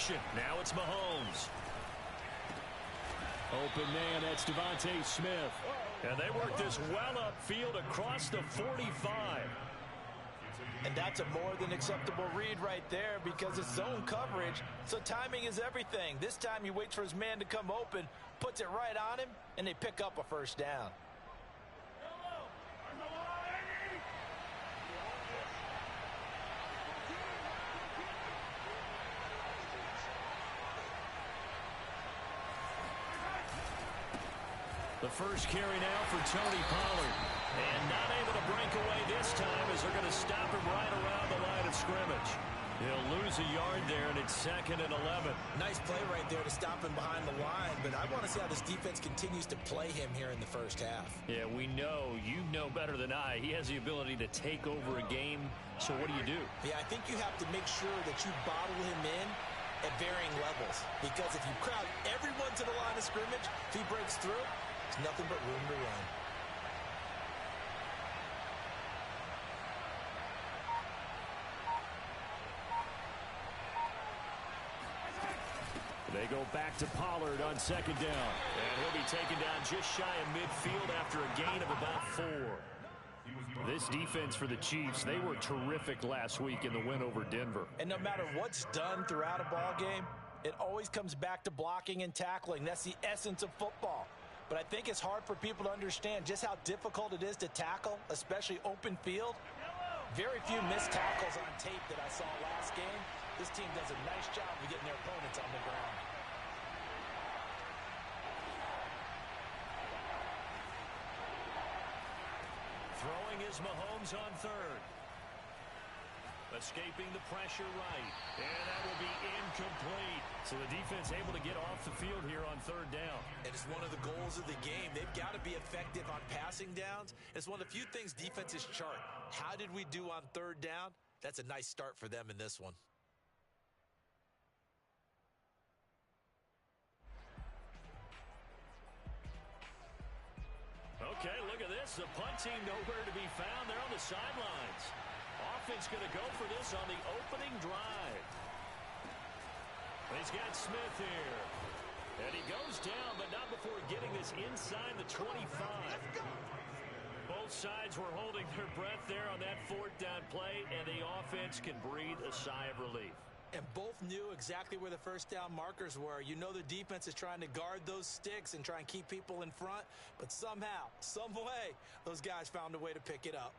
action. Now it's Mahomes. Open man, that's Devontae Smith. And they work this well upfield across the 45. And that's a more than acceptable read right there because it's zone coverage, so timing is everything. This time he waits for his man to come open, puts it right on him, and they pick up a first down. The first carry now for Tony Pollard. And not able to break away this time as they're going to stop him right around the line of scrimmage. He'll lose a yard there, and it's 2nd and 11. Nice play right there to stop him behind the line, but I want to see how this defense continues to play him here in the first half. Yeah, we know. You know better than I. He has the ability to take over a game, so what do? Yeah, I think you have to make sure that you bottle him in at varying levels, because if you crowd everyone to the line of scrimmage, if he breaks through, there's nothing but room to run. They go back to Pollard on 2nd down. And he'll be taken down just shy of midfield after a gain of about 4. This defense for the Chiefs, they were terrific last week in the win over Denver. And no matter what's done throughout a ball game, it always comes back to blocking and tackling. That's the essence of football. But I think it's hard for people to understand just how difficult it is to tackle, especially open field. Very few missed tackles on tape that I saw last game. This team does a nice job of getting their opponents on the ground. Throwing is Mahomes on 3rd. Escaping the pressure right. And that will be incomplete. So the defense able to get off the field here on 3rd down. And it's one of the goals of the game. They've got to be effective on passing downs. It's one of the few things defenses chart. How did we do on 3rd down? That's a nice start for them in this one. Okay, look at this. The punt team nowhere to be found. They're on the sidelines. Offense going to go for this on the opening drive. He's got Smith here. And he goes down, but not before getting this inside the 25. Both sides were holding their breath there on that 4th down play, and the offense can breathe a sigh of relief. And both knew exactly where the first down markers were. You know the defense is trying to guard those sticks and try and keep people in front, but somehow, some way, those guys found a way to pick it up.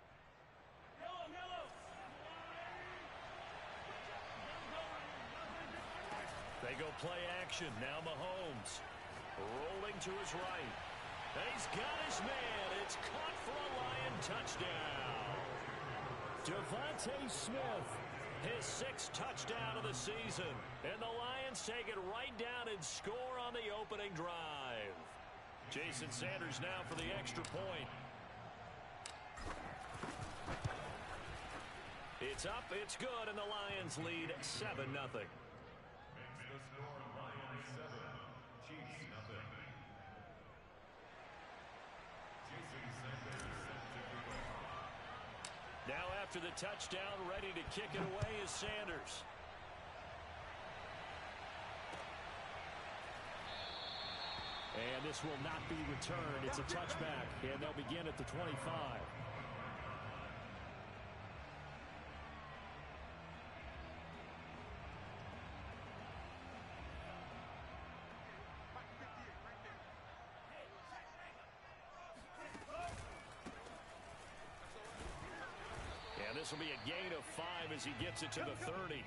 They go play action. Now Mahomes rolling to his right. And he's got his man. It's caught for a Lion touchdown. Devontae Smith, his 6th touchdown of the season. And the Lions take it right down and score on the opening drive. Jason Sanders now for the extra point. It's up, it's good, and the Lions lead 7-0. Now after the touchdown, ready to kick it away is Sanders. And this will not be returned. It's a touchback, and they'll begin at the 25. And this will be a gain of 5 as he gets it to the 30.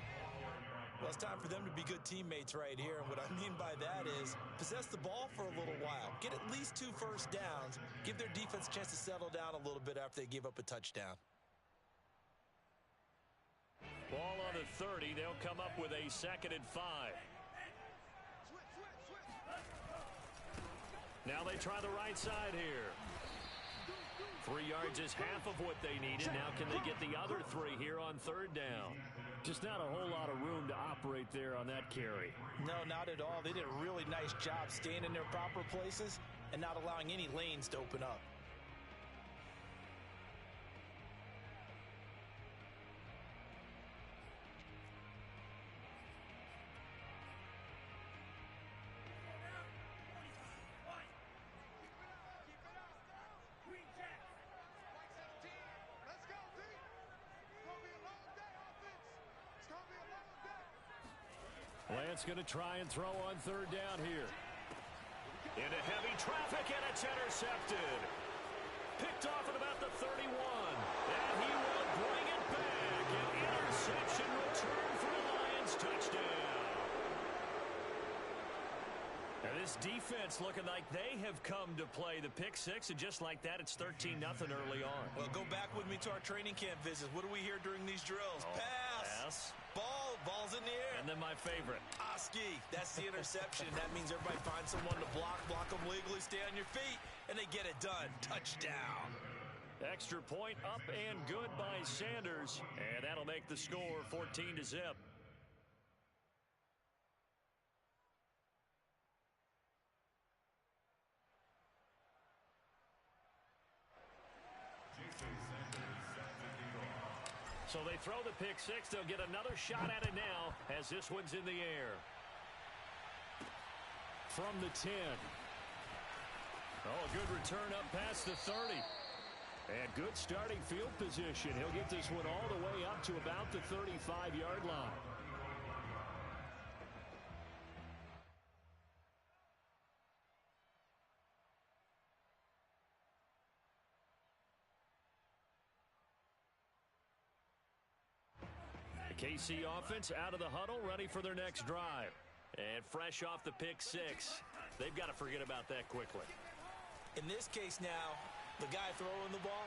Well, it's time for them to be good teammates right here. And what I mean by that is possess the ball for a little while. Get at least 2 first downs. Give their defense a chance to settle down a little bit after they give up a touchdown. Ball on the 30. They'll come up with a 2nd and 5. Now they try the right side here. 3 yards is half of what they needed. Now can they get the other 3 here on 3rd down? Just not a whole lot of room to operate there on that carry. No, not at all. They did a really nice job staying in their proper places and not allowing any lanes to open up. defense going to try and throw on third down here. Into heavy traffic, and it's intercepted. Picked off at about the 31. And he will bring it back. An interception return for a Lions touchdown. Now this defense looking like they have come to play. The pick six, and just like that, it's 13-0 early on. Well, go back with me to our training camp visits. What do we hear during these drills? Pass. Ball's in the air. And then my favorite. Oski. That's the interception. That means everybody finds someone to block them legally, stay on your feet, and they get it done. Touchdown. Extra point up and good by Sanders. And that'll make the score 14-0. So they throw the pick six. They'll get another shot at it now as this one's in the air. From the 10. Oh, a good return up past the 30. And good starting field position. He'll get this one all the way up to about the 35-yard line. KC offense out of the huddle, ready for their next drive. And fresh off the pick six, they've got to forget about that quickly. In this case now, the guy throwing the ball,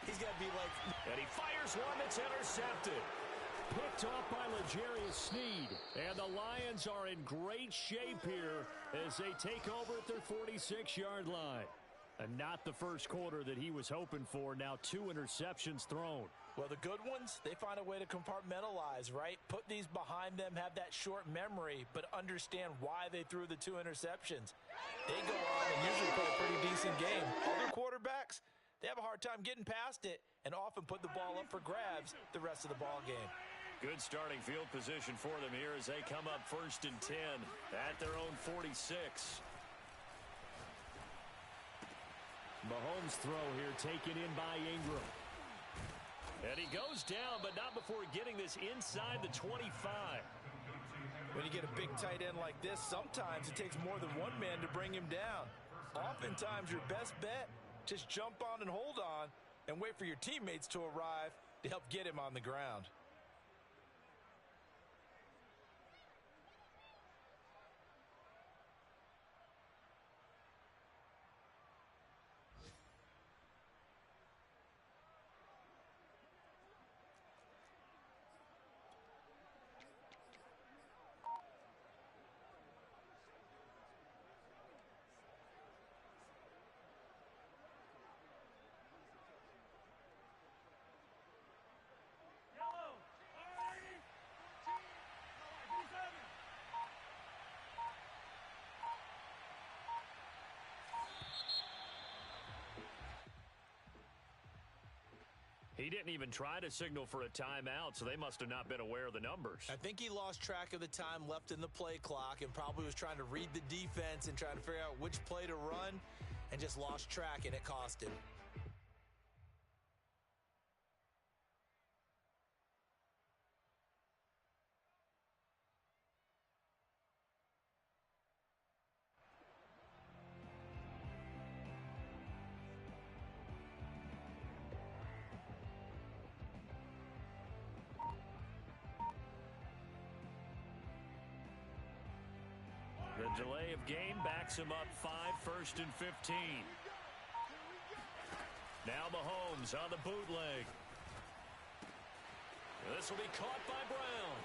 he's got to be like... And he fires one that's intercepted. Picked off by L'Jarius Sneed. And the Lions are in great shape here as they take over at their 46-yard line. And not the first quarter that he was hoping for. Now 2 interceptions thrown. Well, the good ones, they find a way to compartmentalize, right? Put these behind them, have that short memory, but understand why they threw the 2 interceptions. They go on and usually play a pretty decent game. Other quarterbacks, they have a hard time getting past it and often put the ball up for grabs the rest of the ball game. Good starting field position for them here as they come up 1st and 10 at their own 46. Mahomes' throw here taken in by Ingram. And he goes down, but not before getting this inside the 25. When you get a big tight end like this, sometimes it takes more than one man to bring him down. Oftentimes, your best bet, just jump on and hold on and wait for your teammates to arrive to help get him on the ground. He didn't even try to signal for a timeout, so they must have not been aware of the numbers. I think he lost track of the time left in the play clock and probably was trying to read the defense and trying to figure out which play to run and just lost track, and it cost him. The delay of game backs him up 5, 1st and 15. Now Mahomes on the bootleg. This will be caught by Brown.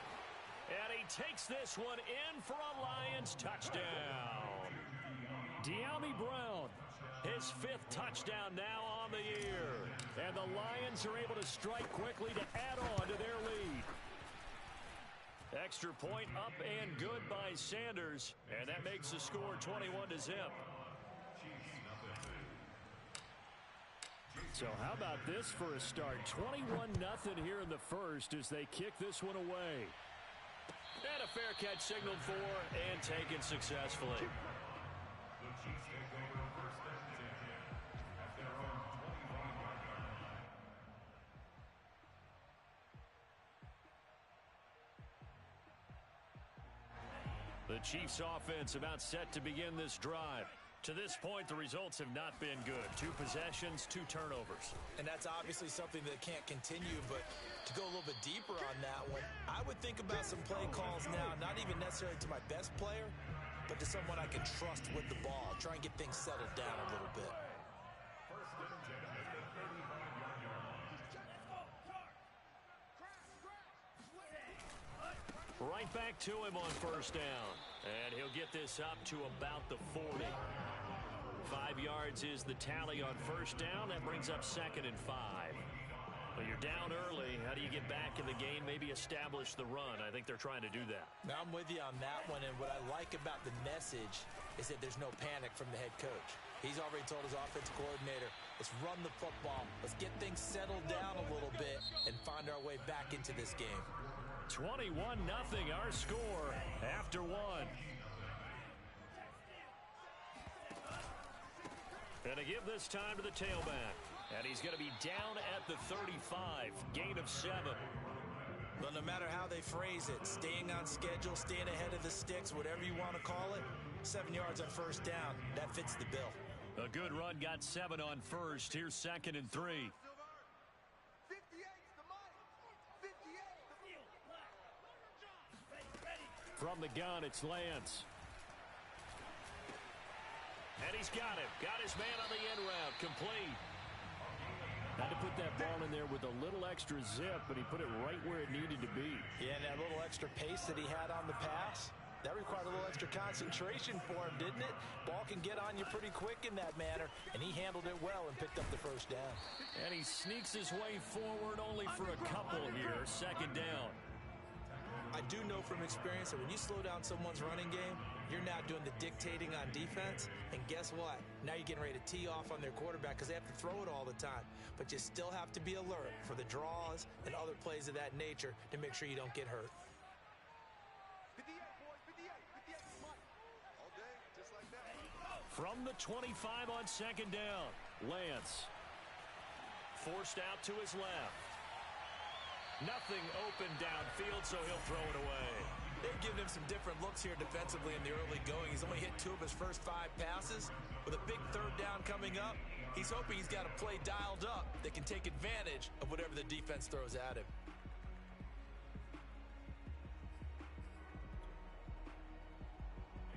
And he takes this one in for a Lions touchdown. De'Ami Brown, his 5th touchdown now on the year. And the Lions are able to strike quickly to add on to their lead. Extra point up and good by Sanders. And that makes the score 21-0. So how about this for a start? 21-0 here in the first as they kick this one away. And a fair catch signaled for and taken successfully. Chiefs offense about set to begin this drive. To this point, the results have not been good. 2 possessions, 2 turnovers. And that's obviously something that can't continue, but to go a little bit deeper on that one, I would think about some play calls now, not even necessarily to my best player, but to someone I can trust with the ball. Try and get things settled down a little bit. Right back to him on first down. And he'll get this up to about the 40. 5 yards is the tally on first down. That brings up 2nd and 5. When you're down early, how do you get back in the game, maybe establish the run? I think they're trying to do that. Now, I'm with you on that one, and what I like about the message is that there's no panic from the head coach. He's already told his offensive coordinator, let's run the football, let's get things settled down a little bit and find our way back into this game. 21-0 our score after 1. And to give this time to the tailback. And he's going to be down at the 35. Gain of 7. Well, no matter how they phrase it, staying on schedule, staying ahead of the sticks, whatever you want to call it, 7 yards on first down, that fits the bill. A good run got 7 on first. Here's 2nd and 3. From the gun, it's Lance. And he's got him. Got his man on the end route. Complete. Had to put that ball in there with a little extra zip, but he put it right where it needed to be. Yeah, and that little extra pace that he had on the pass, that required a little extra concentration for him, didn't it? Ball can get on you pretty quick in that manner, and he handled it well and picked up the first down. And he sneaks his way forward only for a couple here. 2nd down. I do know from experience that when you slow down someone's running game, you're now doing the dictating on defense. And guess what? Now you're getting ready to tee off on their quarterback because they have to throw it all the time. But you still have to be alert for the draws and other plays of that nature to make sure you don't get hurt. From the 25 on 2nd down, Lance. Forced out to his left. Nothing open downfield, so he'll throw it away. They've given him some different looks here defensively in the early going. He's only hit 2 of his first 5 passes. With a big 3rd down coming up, he's hoping he's got a play dialed up that can take advantage of whatever the defense throws at him.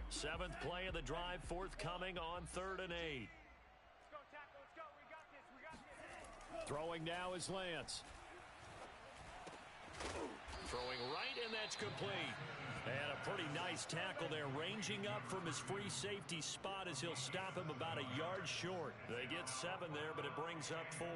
Seventh play of the drive forthcoming on 3rd and 8. Let's go, tackle. Let's go. We got this. We got this. Throwing now is Lance. Throwing right, and that's complete. And a pretty nice tackle there, ranging up from his free safety spot as he'll stop him about a yard short. They get 7 there, but it brings up 4th.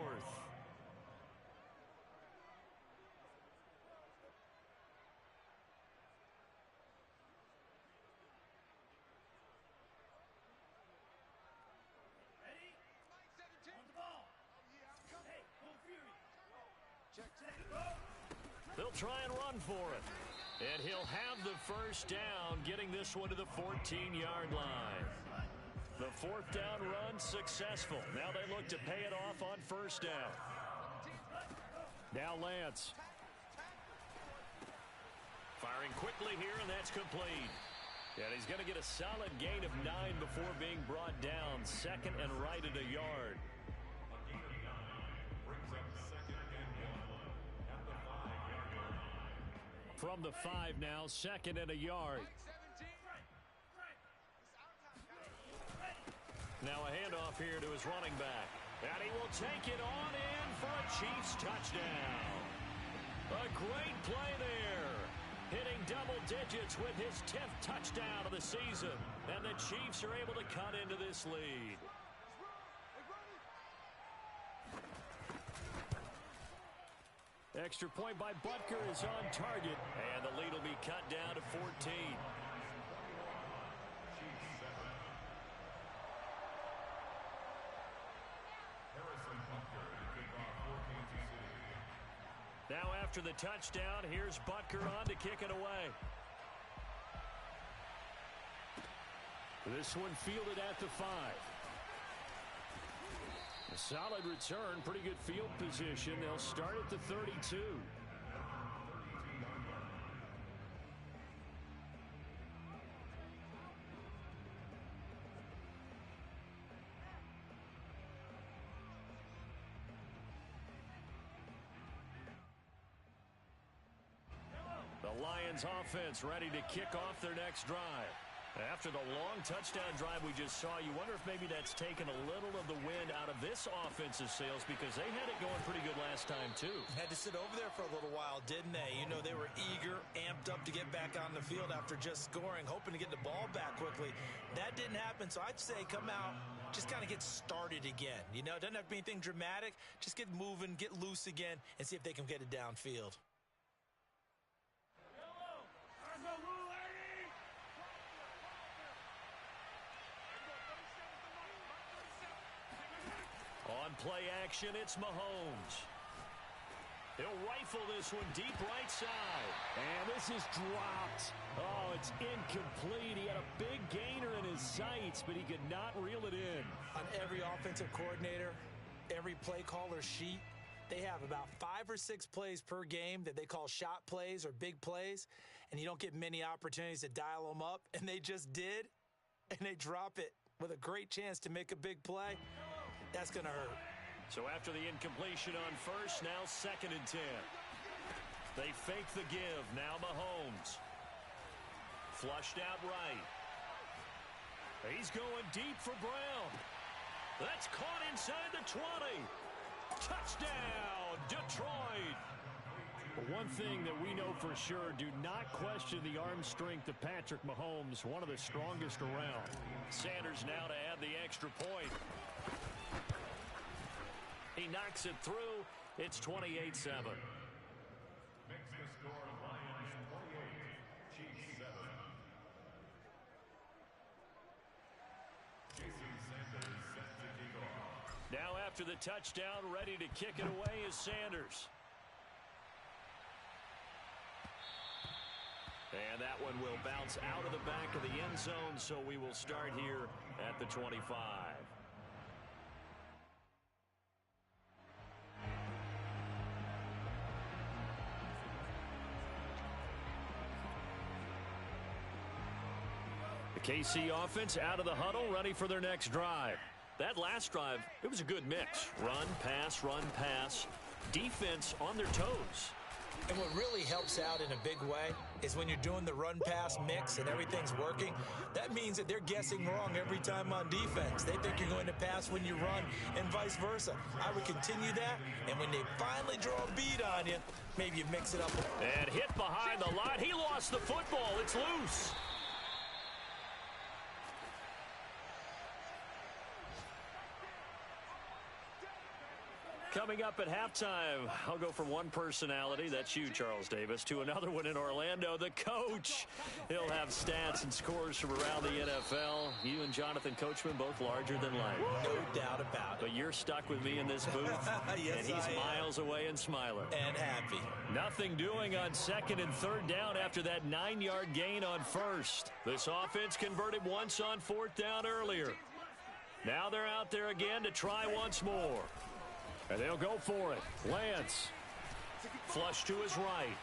They'll try and run for it. And he'll have the first down, getting this one to the 14-yard line. The 4th down run successful. Now they look to pay it off on first down. Now Lance. Firing quickly here, and that's complete. And he's going to get a solid gain of 9 before being brought down. 2nd and right at a yard. From the 5 now, 2nd and a yard. Now a handoff here to his running back. And he will take it on in for a Chiefs touchdown. A great play there. Hitting double digits with his 10th touchdown of the season. And the Chiefs are able to cut into this lead. Extra point by Butker is on target, and the lead will be cut down to 14. Now after the touchdown, here's Butker on to kick it away. This one fielded at the 5. A solid return, pretty good field position. They'll start at the 32. The Lions offense ready to kick off their next drive. After the long touchdown drive we just saw, you wonder if maybe that's taken a little of the wind out of this offensive sails because they had it going pretty good last time too. Had to sit over there for a little while, didn't they? You know, they were eager, amped up to get back on the field after just scoring, hoping to get the ball back quickly. That didn't happen, so I'd say come out, just kind of get started again. You know, it doesn't have to be anything dramatic. Just get moving, get loose again, and see if they can get it downfield. On play action, it's Mahomes. He'll rifle this one deep right side. And this is dropped. Oh, it's incomplete. He had a big gainer in his sights, but he could not reel it in. On every offensive coordinator, every play caller sheet, they have about 5 or 6 plays per game that they call shot plays or big plays, and you don't get many opportunities to dial them up, and they just did, and they drop it with a great chance to make a big play. That's going to hurt. So after the incompletion on first, now 2nd and 10. They fake the give. Now Mahomes. Flushed out right. He's going deep for Brown. That's caught inside the 20. Touchdown, Detroit. But one thing that we know for sure, do not question the arm strength of Patrick Mahomes, one of the strongest around. Sanders now to add the extra point. He knocks it through. It's 28-7. Makes the score Lions 28, Chiefs 7. Jason Sanders set to kick off. Now after the touchdown, ready to kick it away is Sanders. And that one will bounce out of the back of the end zone, so we will start here at the 25. KC offense out of the huddle, ready for their next drive. That last drive, it was a good mix. Run, pass, defense on their toes. And what really helps out in a big way is when you're doing the run-pass mix and everything's working, that means that they're guessing wrong every time on defense. They think you're going to pass when you run and vice versa. I would continue that, and when they finally draw a bead on you, maybe you mix it up. And hit behind the line. He lost the football. It's loose. Coming up at halftime, I'll go from one personality, that's you, Charles Davis, to another one in Orlando, the coach. He'll have stats and scores from around the NFL. You and Jonathan Coachman, both larger than life. No doubt about it. But you're stuck with me in this booth, yes, and he's miles away and smiling. And happy. Nothing doing on 2nd and 3rd down after that 9-yard gain on first. This offense converted once on 4th down earlier. Now they're out there again to try once more. And they'll go for it. Lance. Flush to his right.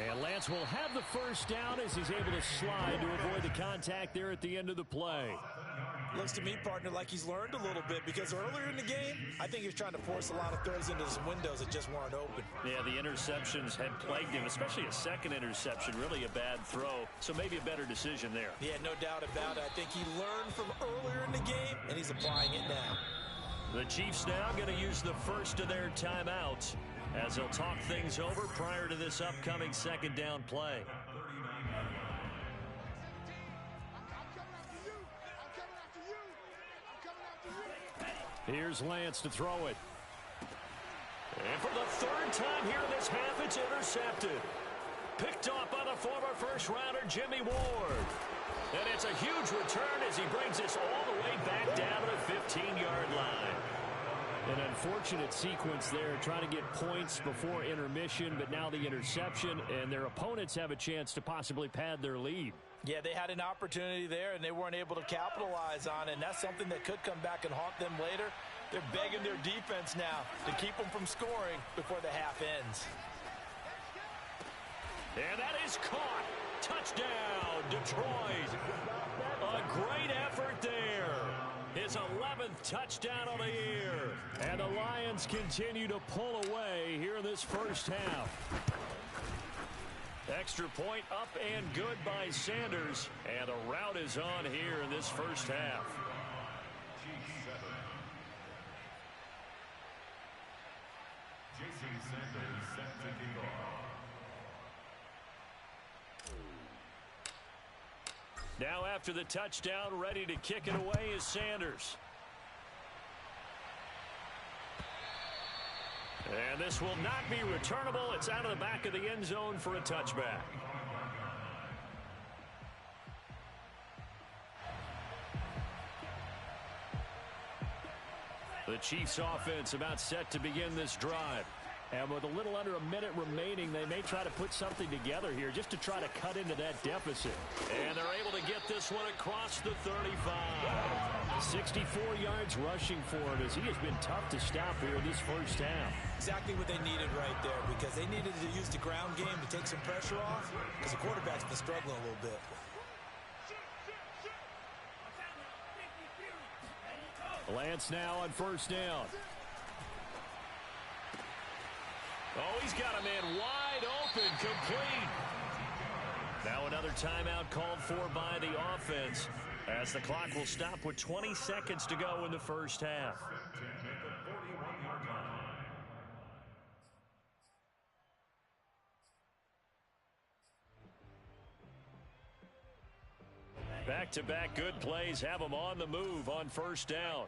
And Lance will have the first down as he's able to slide to avoid the contact there at the end of the play. Looks to me, partner, like he's learned a little bit because earlier in the game, I think he was trying to force a lot of throws into some windows that just weren't open. Yeah, the interceptions had plagued him, especially a second interception, really a bad throw. So maybe a better decision there. Yeah, no doubt about it. I think he learned from earlier in the game, and he's applying it now. The Chiefs now going to use the first of their timeouts as they'll talk things over prior to this upcoming 2nd down play. Here's Lance to throw it. And for the 3rd time here in this half, it's intercepted. Picked off by the former first-rounder Jimmy Ward. And it's a huge return as he brings this all the way back down to the 15-yard line. An unfortunate sequence there, trying to get points before intermission, but now the interception, and their opponents have a chance to possibly pad their lead. Yeah, they had an opportunity there, and they weren't able to capitalize on it, and that's something that could come back and haunt them later. They're begging their defense now to keep them from scoring before the half ends. And that is caught. Touchdown, Detroit. A great effort there. His 11th touchdown of the year. And the Lions continue to pull away here in this first half. Extra point up and good by Sanders. And a rout is on here in this first half. Jason Sanders set to kick off. Now after the touchdown, ready to kick it away is Sanders. And this will not be returnable. It's out of the back of the end zone for a touchback. The Chiefs offense about set to begin this drive. And with a little under a minute remaining, they may try to put something together here just to try to cut into that deficit. And they're able to get this one across the 35. 64 yards rushing for him as he has been tough to stop here in this first half. Exactly what they needed right there, because they needed to use the ground game to take some pressure off, because the quarterback's been struggling a little bit. Lance now on first down. Oh, he's got a man wide open, complete. Now another timeout called for by the offense, as the clock will stop with 20 seconds to go in the first half. Back-to-back good plays have them on the move on first down.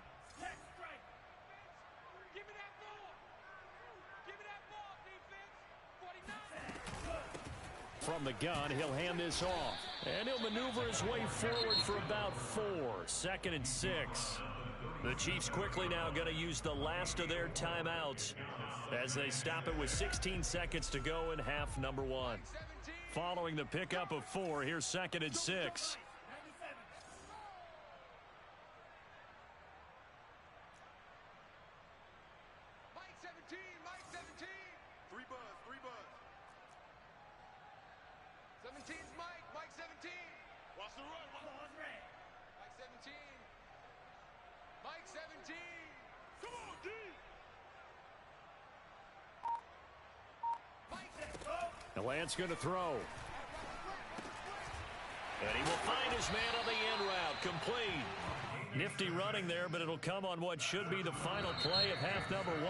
From the gun, he'll hand this off. And he'll maneuver his way forward for about 4. 2nd and 6. The Chiefs quickly now going to use the last of their timeouts as they stop it with 16 seconds to go in half number 1. Following the pickup of 4, here's 2nd and 6. Lance going to throw. And he will find his man on the end route. Complete. Nifty running there, but it'll come on what should be the final play of half number 1.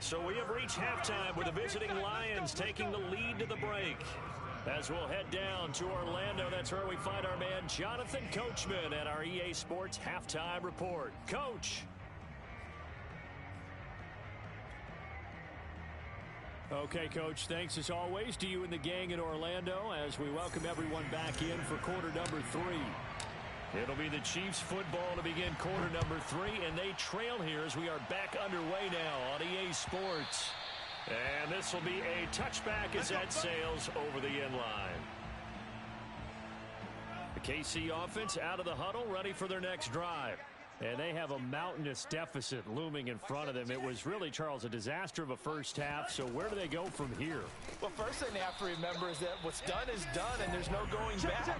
So we have reached halftime with the visiting Lions taking the lead to the break. As we'll head down to Orlando, that's where we find our man Jonathan Coachman at our EA Sports Halftime Report. Coach. Okay, Coach, thanks as always to you and the gang in Orlando as we welcome everyone back in for quarter number 3. It'll be the Chiefs football to begin quarter number 3, and they trail here as we are back underway now on EA Sports. And this will be a touchback as that sails over the end line. The KC offense out of the huddle, ready for their next drive. And they have a mountainous deficit looming in front of them. It was really, Charles, a disaster of a first half. So where do they go from here? Well, first thing they have to remember is that what's done is done, and there's no going back.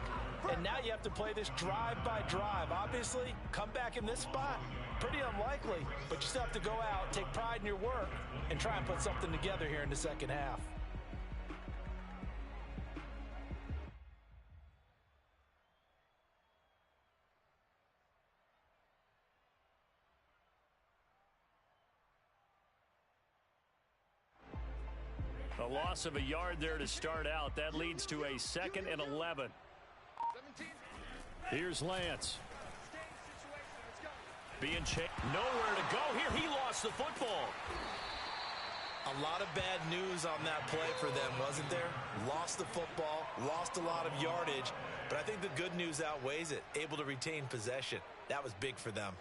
And now you have to play this drive by drive. Obviously, come back in this spot, pretty unlikely. But you still have to go out, take pride in your work, and try and put something together here in the second half. A loss of a yard there to start out. That leads to a 2nd and 11. Here's Lance. Being chased. Nowhere to go here. He lost the football. A lot of bad news on that play for them, wasn't there? Lost the football, lost a lot of yardage, but I think the good news outweighs it. Able to retain possession. That was big for them.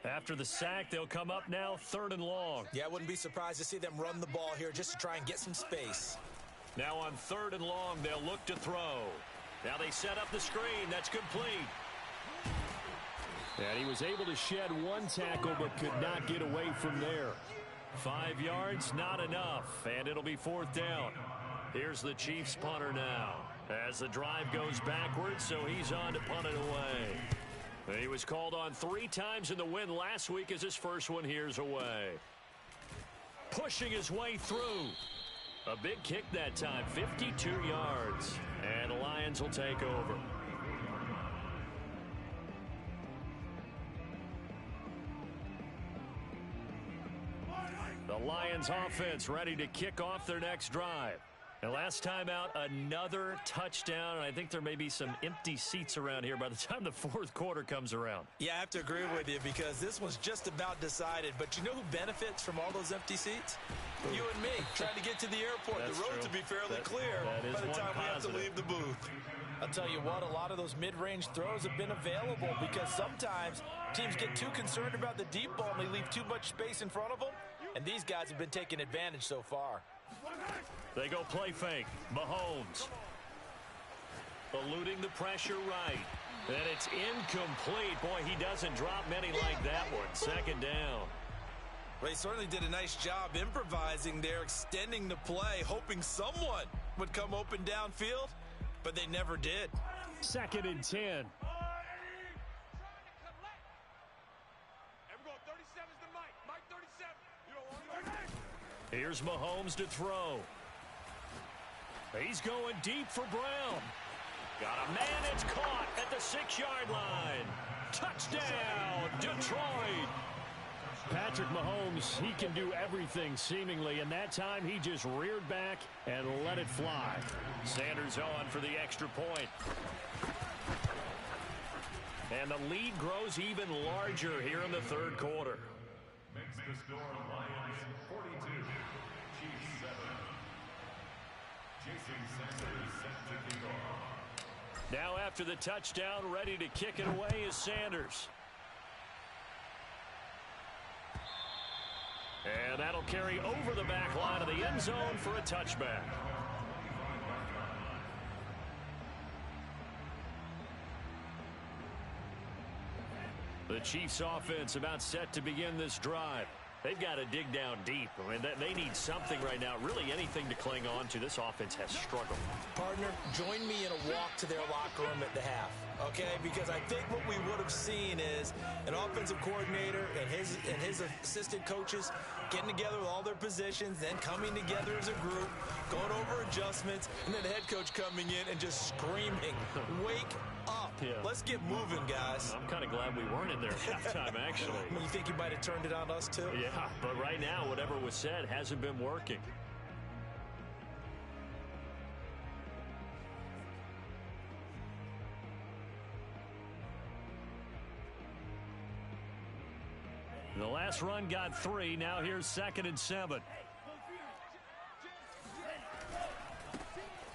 After the sack, they'll come up now 3rd and long. Yeah, I wouldn't be surprised to see them run the ball here just to try and get some space. Now on 3rd and long, they'll look to throw. Now they set up the screen. That's complete. And he was able to shed one tackle but could not get away from there. 5 yards, not enough. And it'll be 4th down. Here's the Chiefs punter now. As the drive goes backwards, so he's on to punt it away. He was called on 3 times in the win last week as his first one here's away. Pushing his way through. A big kick that time, 52 yards. And the Lions will take over. The Lions offense ready to kick off their next drive. And last time out, another touchdown. And I think there may be some empty seats around here by the time the fourth quarter comes around. Yeah, I have to agree with you because this one's just about decided. But you know who benefits from all those empty seats? You and me, trying to get to the airport. That's the road true. to be fairly clear by the time we have to leave the booth. I'll tell you what, a lot of those mid-range throws have been available because sometimes teams get too concerned about the deep ball and they leave too much space in front of them. And these guys have been taking advantage so far. They go play fake. Mahomes. Eluding the pressure right. And it's incomplete. Boy, he doesn't drop many like that one. Second down. They certainly did a nice job improvising there, extending the play, hoping someone would come open downfield, but they never did. Second and 10. Here's Mahomes to throw. He's going deep for Brown. Got a man, it's caught at the 6-yard line. Touchdown, Detroit. Patrick Mahomes, he can do everything seemingly, and that time he just reared back and let it fly. Sanders on for the extra point. And the lead grows even larger here in the third quarter. Makes the score Lions 42, Chiefs 7. Jason Sanders set to kick off. Now after the touchdown, ready to kick it away is Sanders. And that'll carry over the back line of the end zone for a touchback. The Chiefs offense about set to begin this drive. They've got to dig down deep. I mean, they need something right now, really anything to cling on to. This offense has struggled. Partner, join me in a walk to their locker room at the half, okay? Because I think what we would have seen is an offensive coordinator and his assistant coaches getting together with all their positions, then coming together as a group, going over adjustments, and then the head coach coming in and just screaming, wake up. Yeah. Let's get moving, guys. I'm kind of glad we weren't in there at halftime, actually. You think you might have turned it on us, too? Yeah, but right now, whatever was said hasn't been working. The last run got 3. Now here's 2nd and 7.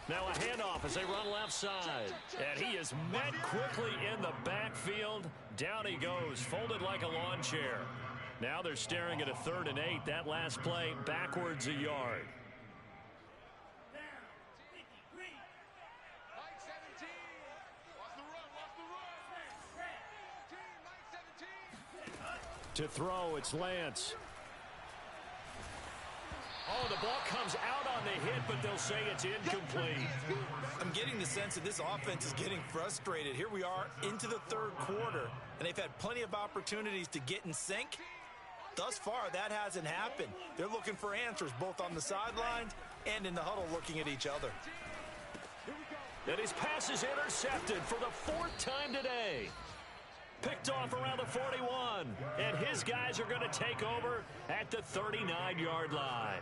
Now a handoff as they run left side. And he is met quickly in the backfield. Down he goes, folded like a lawn chair. Now they're staring at a 3rd and 8. That last play backwards a yard. To throw, it's Lance. Oh, the ball comes out on the hit, but they'll say it's incomplete. I'm getting the sense that this offense is getting frustrated. Here we are into the third quarter, and they've had plenty of opportunities to get in sync. Thus far, that hasn't happened. They're looking for answers both on the sidelines and in the huddle looking at each other. And his pass is intercepted for the 4th time today. Picked off around the 41. And his guys are going to take over at the 39-yard line.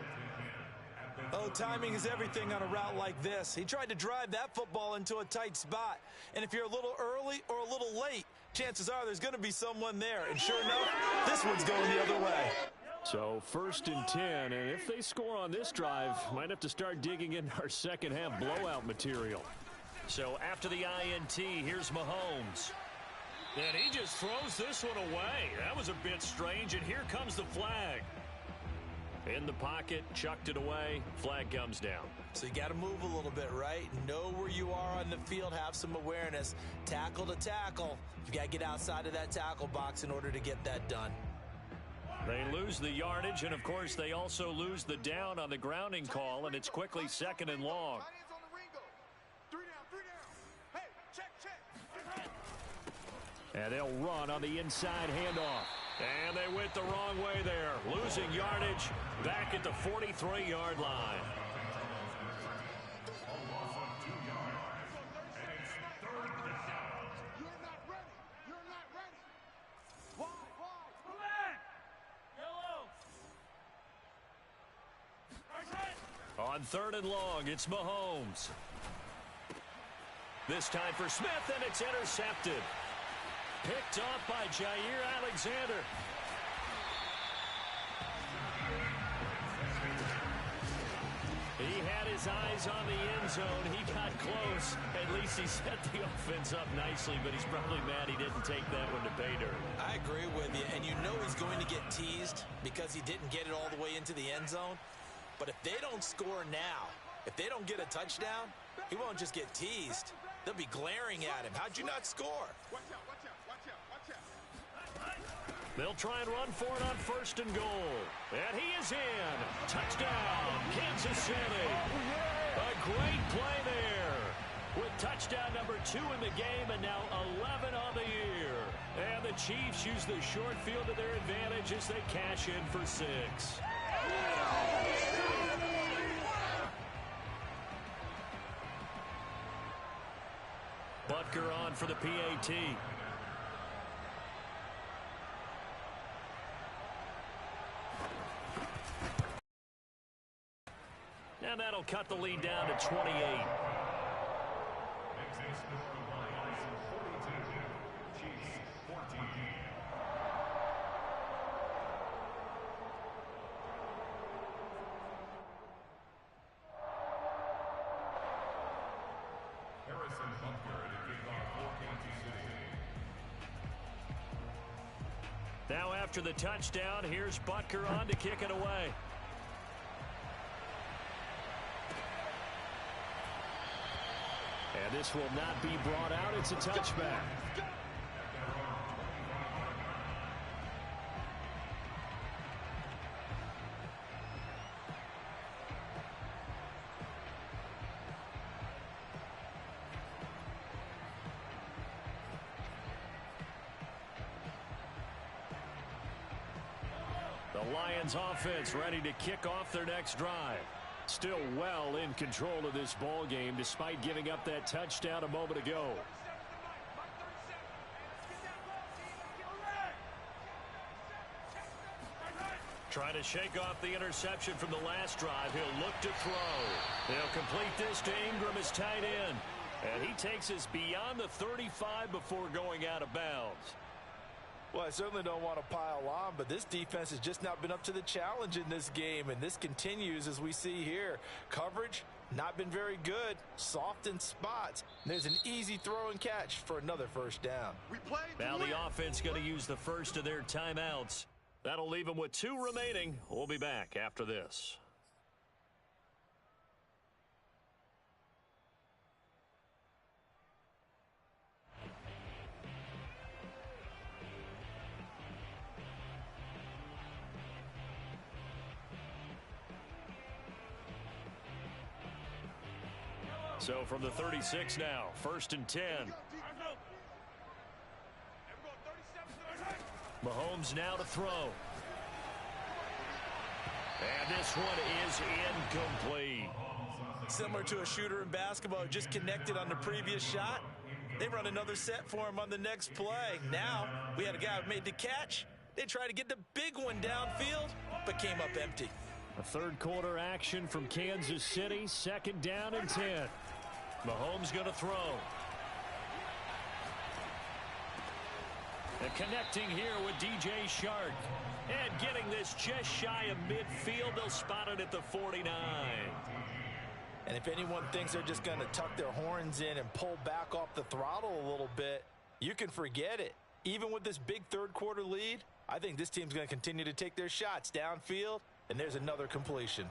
Oh, timing is everything on a route like this. He tried to drive that football into a tight spot. And if you're a little early or a little late, chances are there's going to be someone there. And sure enough, this one's going the other way. So 1st and 10, and if they score on this drive, might have to start digging into our second half blowout material. So after the INT, here's Mahomes. And he just throws this one away. That was a bit strange, and here comes the flag. In the pocket, chucked it away, flag comes down. So you got to move a little bit, right? Know where you are on the field, have some awareness. Tackle to tackle. You got to get outside of that tackle box in order to get that done. They lose the yardage, and of course they also lose the down on the grounding call, and it's quickly 2nd and long. And they'll run on the inside handoff. And they went the wrong way there. Losing yardage back at the 43-yard line. On 3rd and long, it's Mahomes. This time for Smith, and it's intercepted. Picked off by Jair Alexander. He had his eyes on the end zone. He got close. At least he set the offense up nicely, but he's probably mad he didn't take that one to pay dirt. I agree with you, and you know he's going to get teased because he didn't get it all the way into the end zone. But if they don't score now, if they don't get a touchdown, he won't just get teased. They'll be glaring at him. How'd you not score? Watch out, watch out, watch out, watch out. They'll try and run for it on 1st and goal. And he is in. Touchdown, Kansas City. A great play there. With touchdown number 2 in the game and now 11 on the year. And the Chiefs use the short field to their advantage as they cash in for 6. Butker on for the PAT. And that'll cut the lead down to 28. Now after the touchdown, here's Butker on to kick it away. And this will not be brought out. It's a touchback. The Lions offense ready to kick off their next drive. Still well in control of this ball game despite giving up that touchdown a moment ago. Trying to shake off the interception from the last drive. He'll look to throw. They'll complete this to Ingram as tight end. And he takes us beyond the 35 before going out of bounds. Well, I certainly don't want to pile on, but this defense has just not been up to the challenge in this game, and this continues as we see here. Coverage, not been very good, soft in spots. There's an easy throw and catch for another first down. Now the offense going to use the first of their timeouts. That'll leave them with 2 remaining. We'll be back after this. So from the 36 now, 1st and 10. Mahomes now to throw. And this one is incomplete. Similar to a shooter in basketball, just connected on the previous shot. They run another set for him on the next play. Now we had a guy who made the catch. They tried to get the big one downfield, but came up empty. A 3rd quarter action from Kansas City. 2nd down and 10. Mahomes going to throw. And connecting here with DJ Shark. And getting this just shy of midfield. They'll spot it at the 49. And if anyone thinks they're just going to tuck their horns in and pull back off the throttle a little bit, you can forget it. Even with this big 3rd quarter lead, I think this team's going to continue to take their shots downfield. And there's another completion.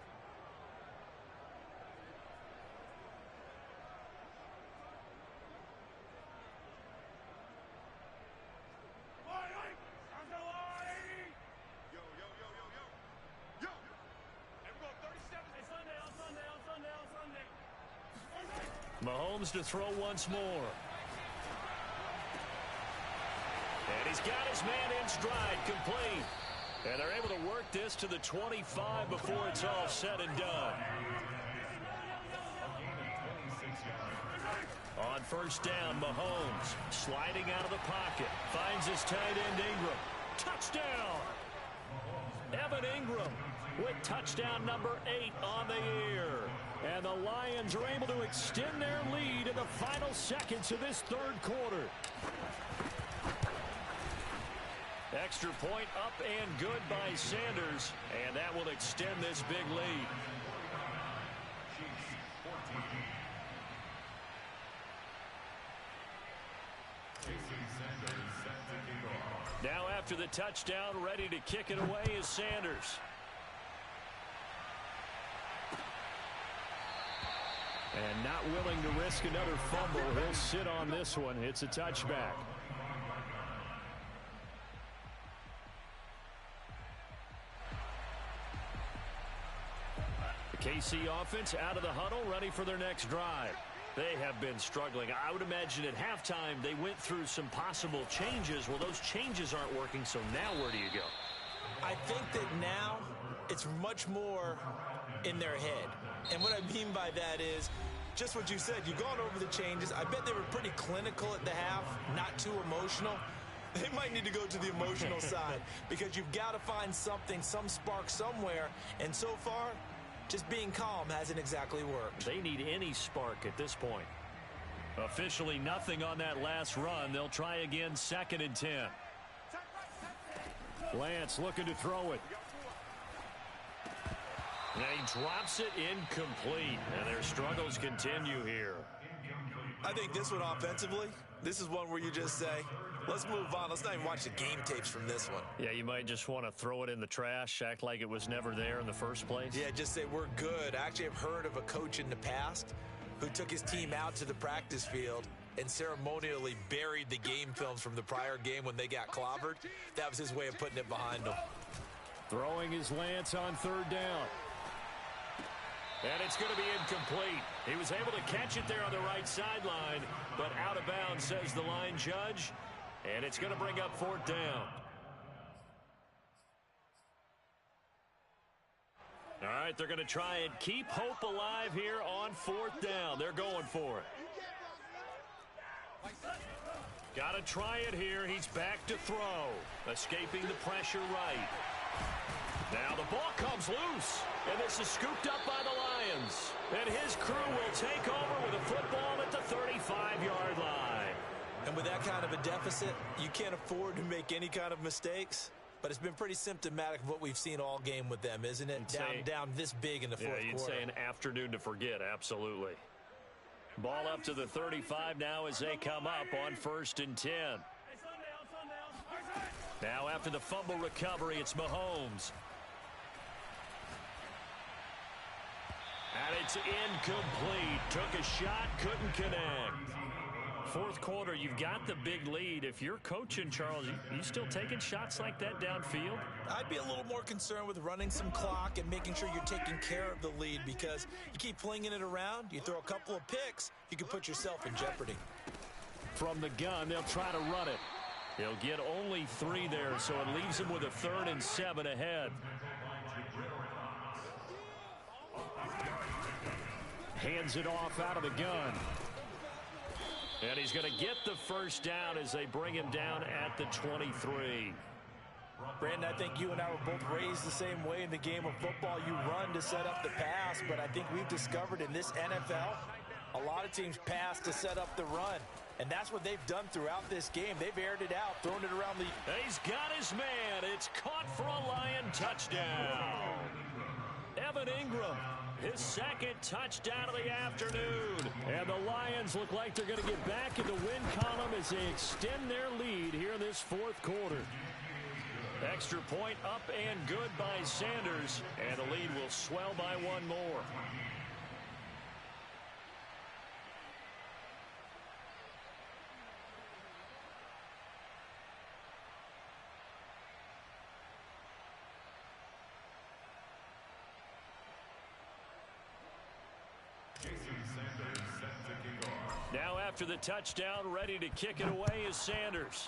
Mahomes to throw once more. He's got his man in stride, complete. And they're able to work this to the 25 before it's all said and done. On first down, Mahomes sliding out of the pocket. Finds his tight end, Ingram. Touchdown! Evan Ingram with touchdown number 8 on the year. And the Lions are able to extend their lead in the final seconds of this third quarter. Extra point up and good by Sanders. And that will extend this big lead. Now after the touchdown, ready to kick it away is Sanders. And not willing to risk another fumble. He'll sit on this one. It's a touchback. The KC offense out of the huddle, ready for their next drive. They have been struggling. I would imagine at halftime they went through some possible changes. Well, those changes aren't working, so now where do you go? I think that now it's much more in their head. And what I mean by that is just what you said. You've gone over the changes. I bet they were pretty clinical at the half, not too emotional. They might need to go to the emotional side because you've got to find something, some spark somewhere. And so far, just being calm hasn't exactly worked. They need any spark at this point. Officially nothing on that last run. They'll try again, 2nd and 10. Lance looking to throw it. And he drops it incomplete. And their struggles continue here. I think this one offensively, this is one where you just say, let's move on. Let's not even watch the game tapes from this one. Yeah, you might just want to throw it in the trash, act like it was never there in the first place. Yeah, just say we're good. I actually have heard of a coach in the past who took his team out to the practice field and ceremonially buried the game films from the prior game when they got clobbered. That was his way of putting it behind them. Throwing his Lance on 3rd down. And it's going to be incomplete. He was able to catch it there on the right sideline, but out of bounds, says the line judge. And it's going to bring up 4th down. All right, they're going to try and keep hope alive here on 4th down. They're going for it. Got to try it here. He's back to throw. Escaping the pressure right. Now the ball comes loose, and this is scooped up by the Lions. And his crew will take over with a football at the 35-yard line. And with that kind of a deficit, you can't afford to make any kind of mistakes. But it's been pretty symptomatic of what we've seen all game with them, isn't it? Down this big in the fourth quarter. Yeah, you'd say an afternoon to forget, absolutely. Ball up to the 35 now as they come up on 1st and 10. Now after the fumble recovery, it's Mahomes. And it's incomplete. Took a shot, couldn't connect. 4th quarter, you've got the big lead. If you're coaching, Charles, you still taking shots like that downfield? I'd be a little more concerned with running some clock and making sure you're taking care of the lead because you keep flinging it around, you throw a couple of picks, you can put yourself in jeopardy. From the gun, they'll try to run it. He'll get only 3 there, so it leaves him with a 3rd and 7 ahead. Hands it off out of the gun. And he's going to get the 1st down as they bring him down at the 23. Brandon, I think you and I were both raised the same way in the game of football. You run to set up the pass, but I think we've discovered in this NFL, a lot of teams pass to set up the run. And that's what they've done throughout this game. They've aired it out, thrown it around the... He's got his man. It's caught for a Lion touchdown. Evan Ingram, his 2nd touchdown of the afternoon. And the Lions look like they're going to get back in the win column as they extend their lead here in this 4th quarter. Extra point up and good by Sanders. And the lead will swell by 1 more. Now after the touchdown, ready to kick it away is Sanders.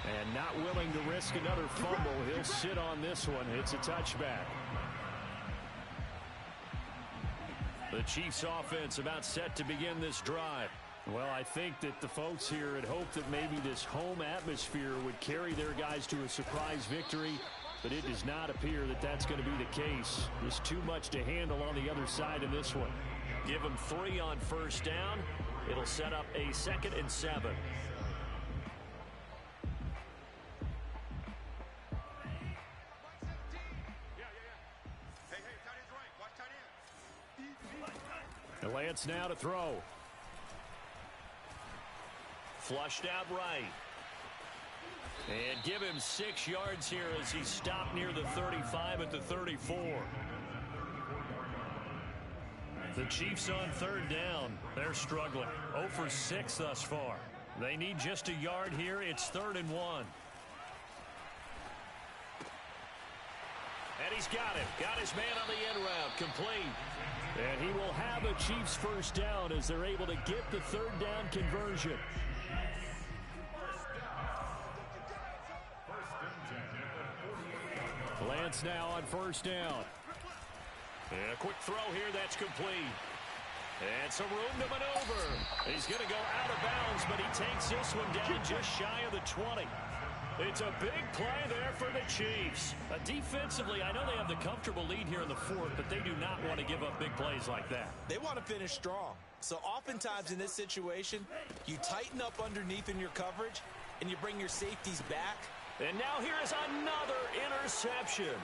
And not willing to risk another fumble. He'll sit on this one. It's a touchback. The Chiefs offense about set to begin this drive. Well, I think that the folks here had hoped that maybe this home atmosphere would carry their guys to a surprise victory, but it does not appear that that's going to be the case. There's too much to handle on the other side of this one. Give them 3 on first down. It'll set up a 2nd and 7. Lance now to throw. Flushed out right. And give him 6 yards here as he stopped near the 35 at the 34. The Chiefs on 3rd down. They're struggling. 0 for 6 thus far. They need just a yard here. It's 3rd and 1. And he's got it. Got his man on the end route. Complete. And he will have a Chiefs first down as they're able to get the 3rd down conversion. Lance now on first down. And a quick throw here that's complete. And some room to maneuver. He's going to go out of bounds, but he takes this one down just shy of the 20. It's a big play there for the Chiefs. Defensively, I know they have the comfortable lead here in the 4th, but they do not want to give up big plays like that. They want to finish strong. So oftentimes in this situation, you tighten up underneath in your coverage, and you bring your safeties back. And now here is another interception.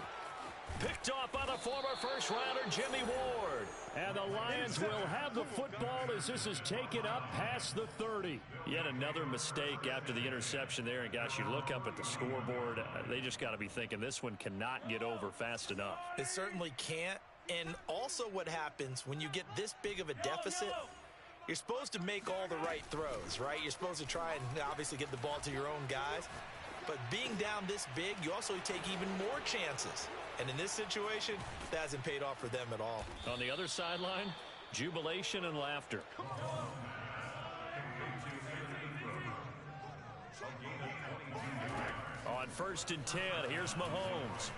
Picked off by the former first-rounder Jimmy Ward. And the Lions will have the football as this is taken up past the 30. Yet another mistake after the interception there. And, gosh, you look up at the scoreboard. They just got to be thinking this one cannot get over fast enough. It certainly can't. And also what happens when you get this big of a deficit, you're supposed to make all the right throws, right? You're supposed to try and obviously get the ball to your own guys. But being down this big, you also take even more chances. And in this situation, that hasn't paid off for them at all. On the other sideline, jubilation and laughter. On 1st and 10, here's Mahomes.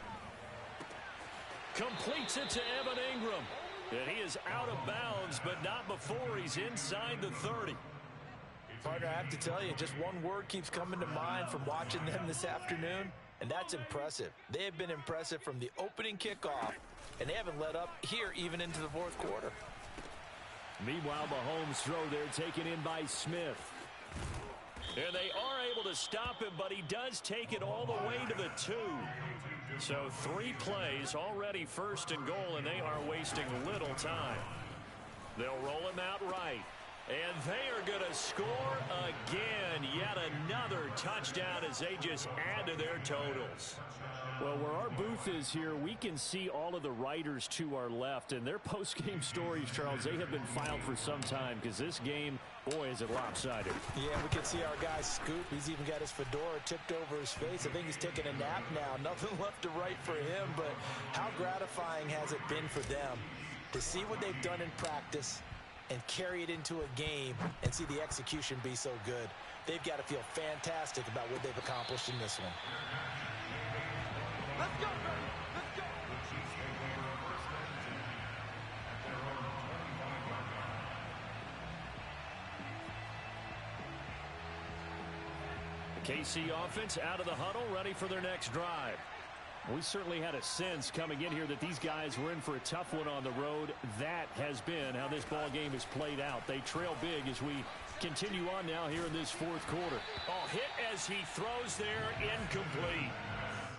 Completes it to Evan Ingram. And he is out of bounds, but not before he's inside the 30. Partner, I have to tell you, just one word keeps coming to mind from watching them this afternoon, and that's impressive. They have been impressive from the opening kickoff, and they haven't let up here even into the 4th quarter. Meanwhile, Mahomes' throw there taken in by Smith. And they are able to stop him, but he does take it all the way to the 2. So 3 plays, already 1st and goal, and they are wasting little time. They'll roll him out right. And they are going to score again. Yet another touchdown as they just add to their totals. Well, where our booth is here, we can see all of the writers to our left. And their post-game stories, Charles, they have been filed for some time because this game, boy, is it lopsided. Yeah, we can see our guy Scoop. He's even got his fedora tipped over his face. I think he's taking a nap now. Nothing left to write for him, but how gratifying has it been for them to see what they've done in practice and carry it into a game and see the execution be so good. They've got to feel fantastic about what they've accomplished in this one. Let's go, Brady. Let's go. The KC offense out of the huddle, ready for their next drive. We certainly had a sense coming in here that these guys were in for a tough one on the road. That has been how this ball game is played out. They trail big as we continue on now here in this 4th quarter. Oh, hit as he throws there, incomplete.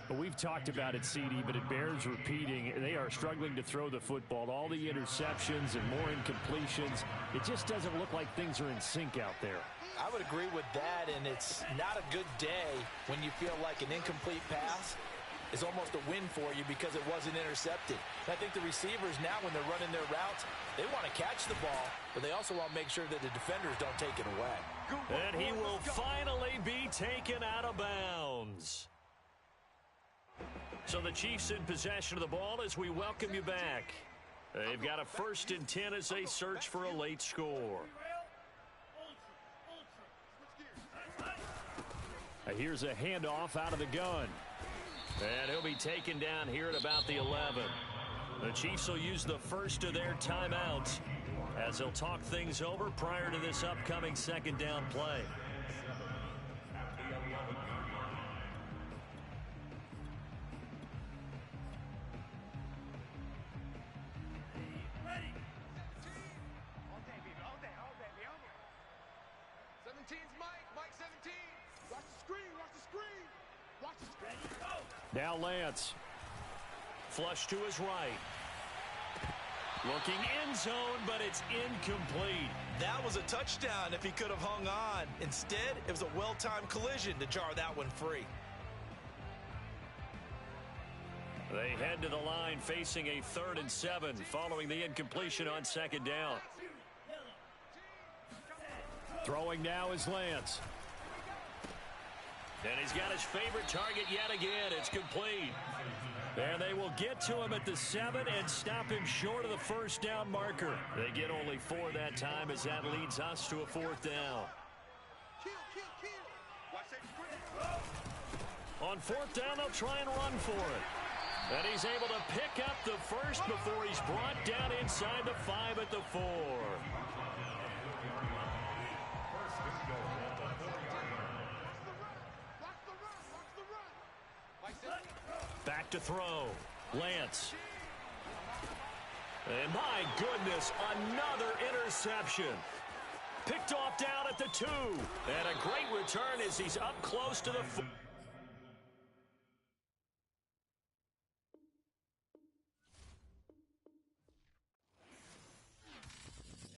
Well, we've talked about it, CD, but it bears repeating. They are struggling to throw the football. All the interceptions and more incompletions. It just doesn't look like things are in sync out there. I would agree with that, and it's not a good day when you feel like an incomplete pass is almost a win for you because it wasn't intercepted. And I think the receivers now, when they're running their routes, they want to catch the ball, but they also want to make sure that the defenders don't take it away. And he will finally be taken out of bounds. So the Chiefs in possession of the ball as we welcome you back. They've got a 1st and 10 as they search for a late score. Here's a handoff out of the gun. And he'll be taken down here at about the 11. The Chiefs will use the first of their timeouts as they'll talk things over prior to this upcoming second down play. Now Lance. Flush to his right. Looking end zone, but it's incomplete. That was a touchdown if he could have hung on. Instead, it was a well-timed collision to jar that one free. They head to the line facing a 3rd and 7 following the incompletion on second down. Throwing now is Lance. And he's got his favorite target yet again. It's complete. And they will get to him at the 7 and stop him short of the first down marker. They get only 4 that time as that leads us to a 4th down. On 4th down, they'll try and run for it. And he's able to pick up the first before he's brought down inside the 5 at the 4. Back to throw. Lance. And my goodness, another interception. Picked off down at the 2. And a great return as he's up close to the 4.